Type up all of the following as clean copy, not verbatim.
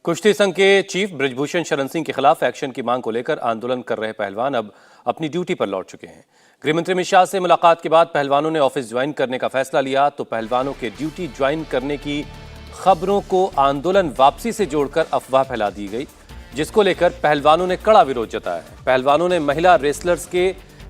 कुश्ती संघ के चीफ बृजभूषण शरण सिंह के खिलाफ एक्शन की मांग को लेकर आंदोलन कर रहे पहलवान अब अपनी ड्यूटी पर लौट चुके हैं। गृहमंत्री अमित शाह से मुलाकात के बाद पहलवानों ने ऑफिस ज्वाइन करने का फैसला लिया तो पहलवानों के ड्यूटी ज्वाइन करने की खबरों को आंदोलन वापसी से जोड़कर अफवाह फैला दी गई, जिसको लेकर पहलवानों ने कड़ा विरोध जताया है। पहलवानों ने महिला रेसलर्स के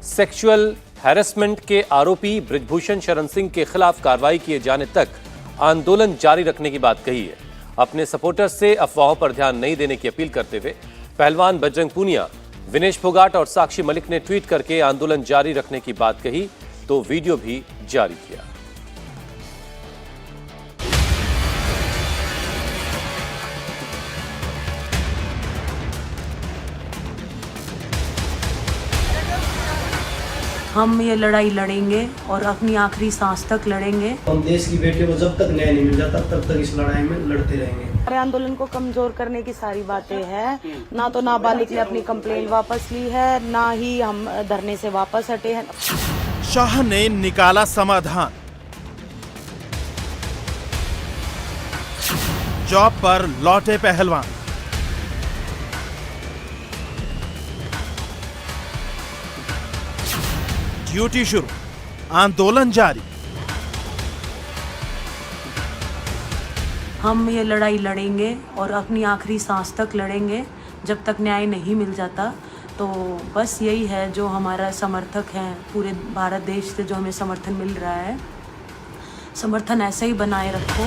सेक्सुअल हैरेसमेंट के आरोपी बृजभूषण शरण सिंह के खिलाफ कार्रवाई किए जाने तक आंदोलन जारी रखने की बात कही है। अपने सपोर्टर्स से अफवाहों पर ध्यान नहीं देने की अपील करते हुए पहलवान बजरंग पूनिया, विनेश फोगाट और साक्षी मलिक ने ट्वीट करके आंदोलन जारी रखने की बात कही तो वीडियो भी जारी किया। हम ये लड़ाई लड़ेंगे और अपनी आखिरी सांस तक लड़ेंगे। हम देश की बेटियों को जब तक न्याय नहीं मिल जाता तब तक इस लड़ाई में लड़ते रहेंगे। हमारे आंदोलन को कमजोर करने की सारी बातें हैं। ना तो नाबालिग ने अपनी कंप्लेंट वापस ली है, ना ही हम धरने से वापस हटे हैं। शाह ने निकाला समाधान। जॉब पर लौटे पहलवान। ड्यूटी शुरू, आंदोलन जारी। हम ये लड़ाई लड़ेंगे और अपनी आखिरी सांस तक लड़ेंगे जब तक न्याय नहीं मिल जाता। तो बस यही है जो हमारा समर्थक हैं, पूरे भारत देश से जो हमें समर्थन मिल रहा है, समर्थन ऐसे ही बनाए रखो।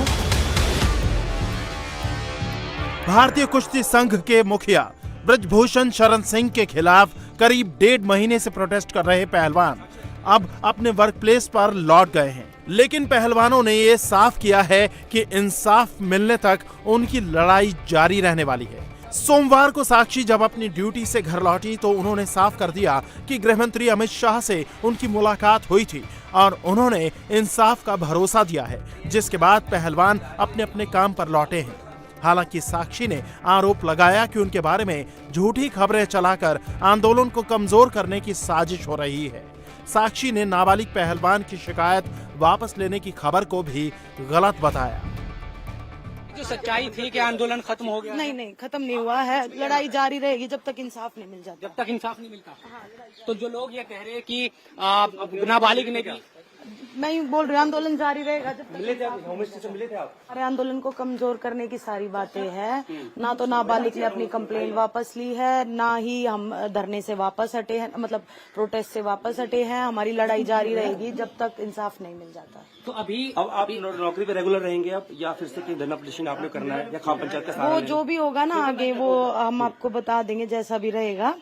भारतीय कुश्ती संघ के मुखिया बृजभूषण शरण सिंह के खिलाफ करीब 1.5 महीने से प्रोटेस्ट कर रहे पहलवान अब अपने वर्क प्लेस पर लौट गए हैं, लेकिन पहलवानों ने ये साफ किया है कि इंसाफ मिलने तक उनकी लड़ाई जारी रहने वाली है। सोमवार को साक्षी जब अपनी ड्यूटी से घर लौटी तो उन्होंने साफ कर दिया कि गृहमंत्री अमित शाह से उनकी मुलाकात हुई थी और उन्होंने इंसाफ का भरोसा दिया है, जिसके बाद पहलवान अपने अपने काम पर लौटे हैं। हालांकि साक्षी ने आरोप लगाया कि उनके बारे में झूठी खबरें चलाकर आंदोलन को कमजोर करने की साजिश हो रही है। साक्षी ने नाबालिग पहलवान की शिकायत वापस लेने की खबर को भी गलत बताया। जो सच्चाई थी कि आंदोलन खत्म हो गया, नहीं, खत्म नहीं हुआ है। लड़ाई जारी रहेगी जब तक इंसाफ नहीं मिल जाता। जब तक इंसाफ नहीं मिलता। तो जो लोग ये कह रहे हैं कि नाबालिग ने भी, मैं यूँ बोल रही हूँ, आंदोलन जारी रहेगा जब तक। मिले थे आप? हमारे आंदोलन को कमजोर करने की सारी बातें हैं। ना तो नाबालिग ने अपनी कंप्लेंट वापस ली है, ना ही हम धरने से वापस हटे हैं, मतलब प्रोटेस्ट से वापस हटे हैं। हमारी लड़ाई जारी रहेगी जब तक इंसाफ नहीं मिल जाता। तो अभी अब आप नौकरी पे रेगुलर रहेंगे अब, या फिर से धरना प्रदर्शन आपने करना है, या खाप पंचायत का सहारा वो जो भी होगा ना आगे, वो हम आपको बता देंगे। जैसा भी रहेगा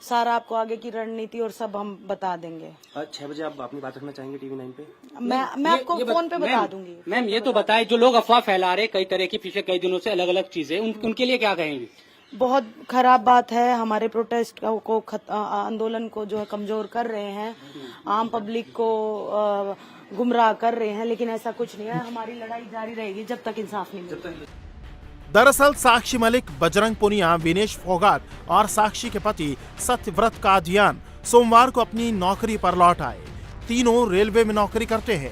सारा आपको आगे की रणनीति और सब हम बता देंगे। 6 बजे आप अपनी बात रखना चाहेंगे TV 9 पे? मैं आपको फोन पे बता दूंगी। मैम ये तो बताएं, जो लोग अफवाह फैला रहे कई तरह की पिछले कई दिनों से अलग अलग चीजें, उनके लिए क्या कहेंगे? बहुत खराब बात है। हमारे प्रोटेस्ट को आंदोलन को जो है कमजोर कर रहे हैं, आम पब्लिक को गुमराह कर रहे हैं, लेकिन ऐसा कुछ नहीं है। हमारी लड़ाई जारी रहेगी जब तक इंसाफ नहीं मिलता। दरअसल साक्षी मलिक, बजरंग पूनिया, विनेश फोगाट और साक्षी के पति सत्यव्रत कादियान सोमवार को अपनी नौकरी पर लौट आए। तीनों रेलवे में नौकरी करते हैं,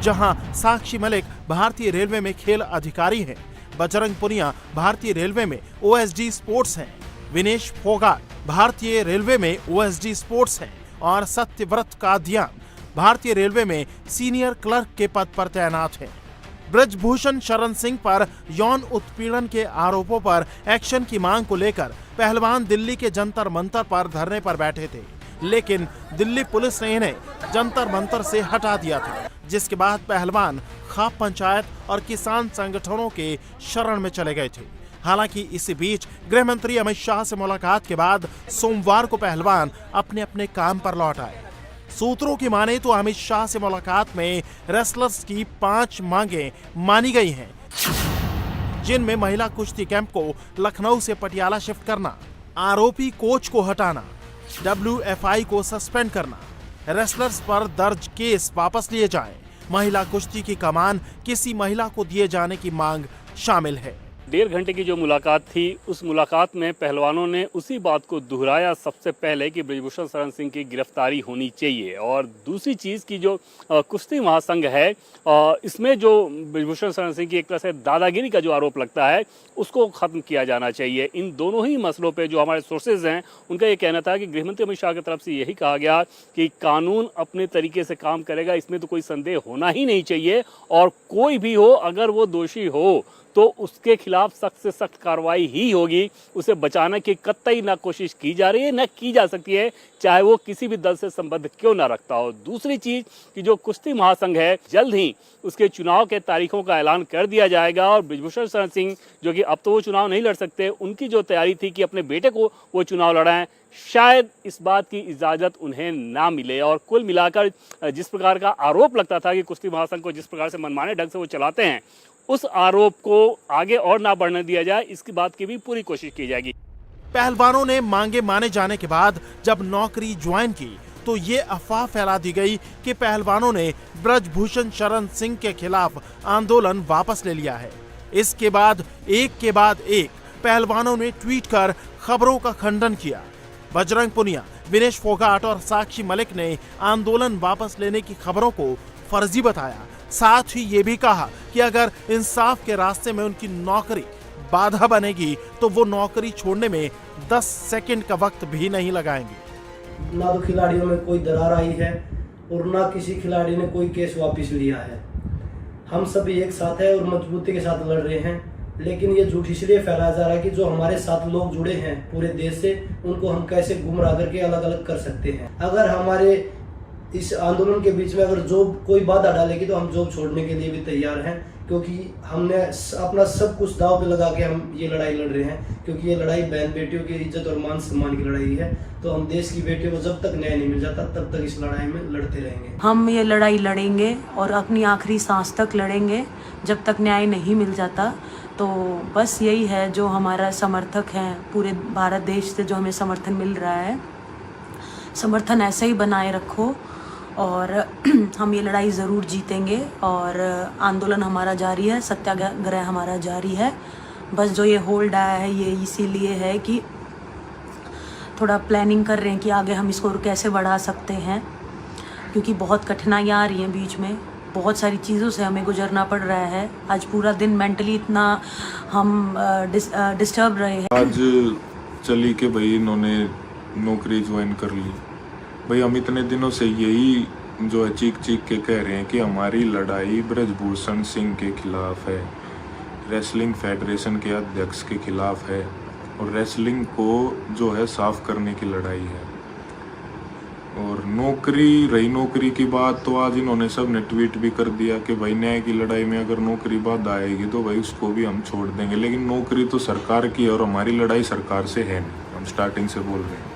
जहां साक्षी मलिक भारतीय रेलवे में खेल अधिकारी हैं, बजरंग पूनिया भारतीय रेलवे में OSD स्पोर्ट्स हैं, विनेश फोगाट भारतीय रेलवे में OSD स्पोर्ट्स हैं और सत्यव्रत कादियान भारतीय रेलवे में सीनियर क्लर्क के पद पर तैनात हैं। बृजभूषण शरण सिंह पर यौन उत्पीड़न के आरोपों पर एक्शन की मांग को लेकर पहलवान दिल्ली के जंतर मंतर पर धरने पर बैठे थे, लेकिन दिल्ली पुलिस ने इन्हें जंतर मंतर से हटा दिया था, जिसके बाद पहलवान खाप पंचायत और किसान संगठनों के शरण में चले गए थे। हालांकि इसी बीच गृह मंत्री अमित शाह से मुलाकात के बाद सोमवार को पहलवान अपने अपने काम पर लौट आए। सूत्रों की माने तो अमित शाह से मुलाकात में रेसलर्स की 5 मांगें मानी गई हैं, जिनमें महिला कुश्ती कैंप को लखनऊ से पटियाला शिफ्ट करना, आरोपी कोच को हटाना, WFI को सस्पेंड करना, रेसलर्स पर दर्ज केस वापस लिए जाएं, महिला कुश्ती की कमान किसी महिला को दिए जाने की मांग शामिल है। 1.5 घंटे की जो मुलाकात थी, उस मुलाकात में पहलवानों ने उसी बात को दोहराया सबसे पहले कि बृजभूषण शरण सिंह की गिरफ्तारी होनी चाहिए, और दूसरी चीज़ की जो कुश्ती महासंघ है, इसमें जो बृजभूषण शरण सिंह की एक तरह से दादागिरी का जो आरोप लगता है उसको ख़त्म किया जाना चाहिए। इन दोनों ही मसलों पे जो हमारे सोर्सेज हैं उनका ये कहना था कि गृहमंत्री अमित शाह की तरफ से यही कहा गया कि कानून अपने तरीके से काम करेगा, इसमें तो कोई संदेह होना ही नहीं चाहिए, और कोई भी हो अगर वो दोषी हो तो उसके खिलाफ सख्त से सख्त कार्रवाई ही होगी। उसे बचाने की कतई ना कोशिश की जा रही है, ना की जा सकती है, चाहे वो किसी भी दल से संबंध क्यों ना रखता हो। दूसरी चीज कि जो कुश्ती महासंघ है, जल्द ही उसके चुनाव के तारीखों का ऐलान कर दिया जाएगा, और बृजभूषण शरण सिंह जो कि अब तो वो चुनाव नहीं लड़ सकते, उनकी जो तैयारी थी कि अपने बेटे को वो चुनाव लड़ाएं, शायद इस बात की इजाज़त उन्हें ना मिले। और कुल मिलाकर जिस प्रकार का आरोप लगता था कि कुश्ती महासंघ को जिस प्रकार से मनमाने ढंग से वो चलाते हैं, उस आरोप को आगे और ना बढ़ने दिया जाए, इसकी बात की भी पूरी कोशिश की जाएगी। पहलवानों ने मांगे माने जाने के बाद जब नौकरी ज्वाइन की तो ये अफवाह फैला दी गई कि पहलवानों ने बृजभूषण शरण सिंह के खिलाफ आंदोलन वापस ले लिया है। इसके बाद एक पहलवानों ने ट्वीट कर खबरों का खंडन किया। बजरंग पुनिया, विनेश फोगाट और साक्षी मलिक ने आंदोलन वापस लेने की खबरों को फर्जी बताया। साथ ही ये भी कहा कि अगर इंसाफ के रास्ते में उनकी नौकरी बाधा बनेगी तो वो नौकरी छोड़ने में 10 सेकंड का वक्त भी नहीं लगाएंगे। ना तो खिलाड़ियों में कोई दरार आई है और ना किसी खिलाड़ी ने कोई केस वापस लिया है। हम सभी एक साथ हैं और मजबूती के साथ लड़ रहे हैं, लेकिन ये झूठ इसलिए फैलाया जा रहा है कि जो हमारे साथ लोग जुड़े हैं पूरे देश से, उनको हम कैसे गुमराह करके अलग अलग कर सकते हैं। अगर हमारे इस आंदोलन के बीच में अगर जॉब कोई बाधा डालेगी तो हम जॉब छोड़ने के लिए भी तैयार हैं, क्योंकि हमने अपना सब कुछ दांव पे लगा के हम ये लड़ाई लड़ रहे हैं, क्योंकि ये लड़ाई बहन बेटियों की इज्जत और मान सम्मान की लड़ाई है। तो हम देश की बेटियों को जब तक न्याय नहीं मिल जाता तब तक इस लड़ाई में लड़ते रहेंगे। हम ये लड़ाई लड़ेंगे और अपनी आखिरी सांस तक लड़ेंगे जब तक न्याय नहीं मिल जाता। तो बस यही है जो हमारा समर्थक हैं पूरे भारत देश से, जो हमें समर्थन मिल रहा है, समर्थन ऐसे ही बनाए रखो और हम ये लड़ाई ज़रूर जीतेंगे। और आंदोलन हमारा जारी है, सत्याग्रह हमारा जारी है। बस जो ये होल्ड आया है ये इसीलिए है कि थोड़ा प्लानिंग कर रहे हैं कि आगे हम इसको कैसे बढ़ा सकते हैं, क्योंकि बहुत कठिनाइयाँ आ रही हैं बीच में, बहुत सारी चीज़ों से हमें गुजरना पड़ रहा है। आज पूरा दिन मेंटली इतना हम डिस्टर्ब रहे हैं। आज चली के भाई इन्होंने नौकरी ज्वाइन कर ली। भाई हम इतने दिनों से यही जो है चीख के कह रहे हैं कि हमारी लड़ाई बृजभूषण सिंह के खिलाफ है, रेसलिंग फेडरेशन के अध्यक्ष के खिलाफ है, और रेसलिंग को जो है साफ करने की लड़ाई है। और नौकरी की बात तो आज इन्होंने सब ने ट्वीट भी कर दिया कि भाई न्याय की लड़ाई में अगर नौकरी बाधा आएगी तो भाई उसको भी हम छोड़ देंगे। लेकिन नौकरी तो सरकार की है और हमारी लड़ाई सरकार से है नहीं, हम स्टार्टिंग से बोल रहे हैं।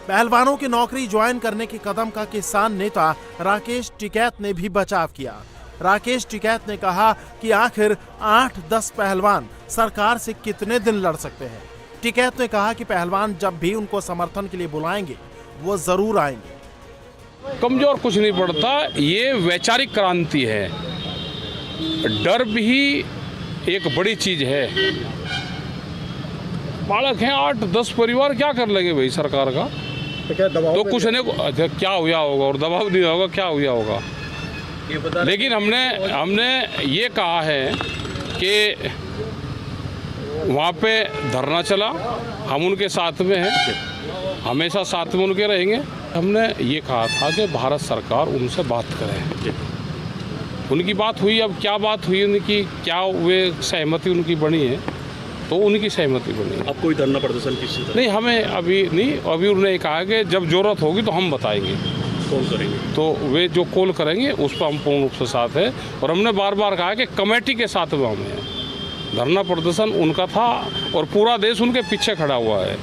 पहलवानों की नौकरी ज्वाइन करने के कदम का किसान नेता राकेश टिकैत ने भी बचाव किया। राकेश टिकैत ने कहा कि आखिर 8-10 पहलवान सरकार से कितने दिन लड़ सकते हैं। टिकैत ने कहा कि पहलवान जब भी उनको समर्थन के लिए बुलाएंगे वो जरूर आएंगे। कमजोर कुछ नहीं पड़ता, ये वैचारिक क्रांति है। डर भी एक बड़ी चीज है। बालक हैं 8-10 परिवार, क्या कर लेंगे भाई सरकार का? तो कुछ नहीं, क्या हुआ होगा और दबाव दिया होगा, क्या हुआ होगा। लेकिन हमने ये कहा है कि वहाँ पे धरना चला, हम उनके साथ में हैं, हमेशा साथ में उनके रहेंगे। हमने ये कहा था कि भारत सरकार उनसे बात करे। उनकी बात हुई, अब क्या बात हुई उनकी, क्या वे सहमति उनकी बनी है, तो उनकी सहमति बनी। अब कोई धरना प्रदर्शन किसी नहीं, हमें अभी नहीं, अभी उन्होंने कहा कि जब जरूरत होगी तो हम बताएंगे, कॉल करेंगे। तो वे जो कॉल करेंगे उस पर हम पूर्ण रूप से साथ है। और हमने बार बार कहा कि कमेटी के साथ में हम हैं। धरना प्रदर्शन उनका था और पूरा देश उनके पीछे खड़ा हुआ है।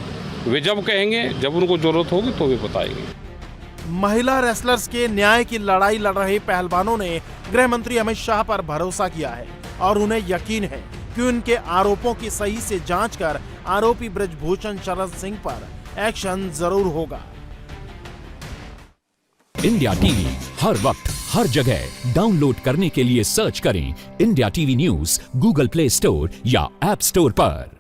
वे जब कहेंगे, जब उनको जरूरत होगी तो वे बताएंगे। महिला रेसलर्स के न्याय की लड़ाई लड़ रहे पहलवानों ने गृह मंत्री अमित शाह पर भरोसा किया है और उन्हें यकीन है कि उनके आरोपों की सही से जांच कर आरोपी बृजभूषण शरण सिंह पर एक्शन जरूर होगा। इंडिया टीवी हर वक्त हर जगह डाउनलोड करने के लिए सर्च करें India TV news Google play store या ऐप स्टोर पर।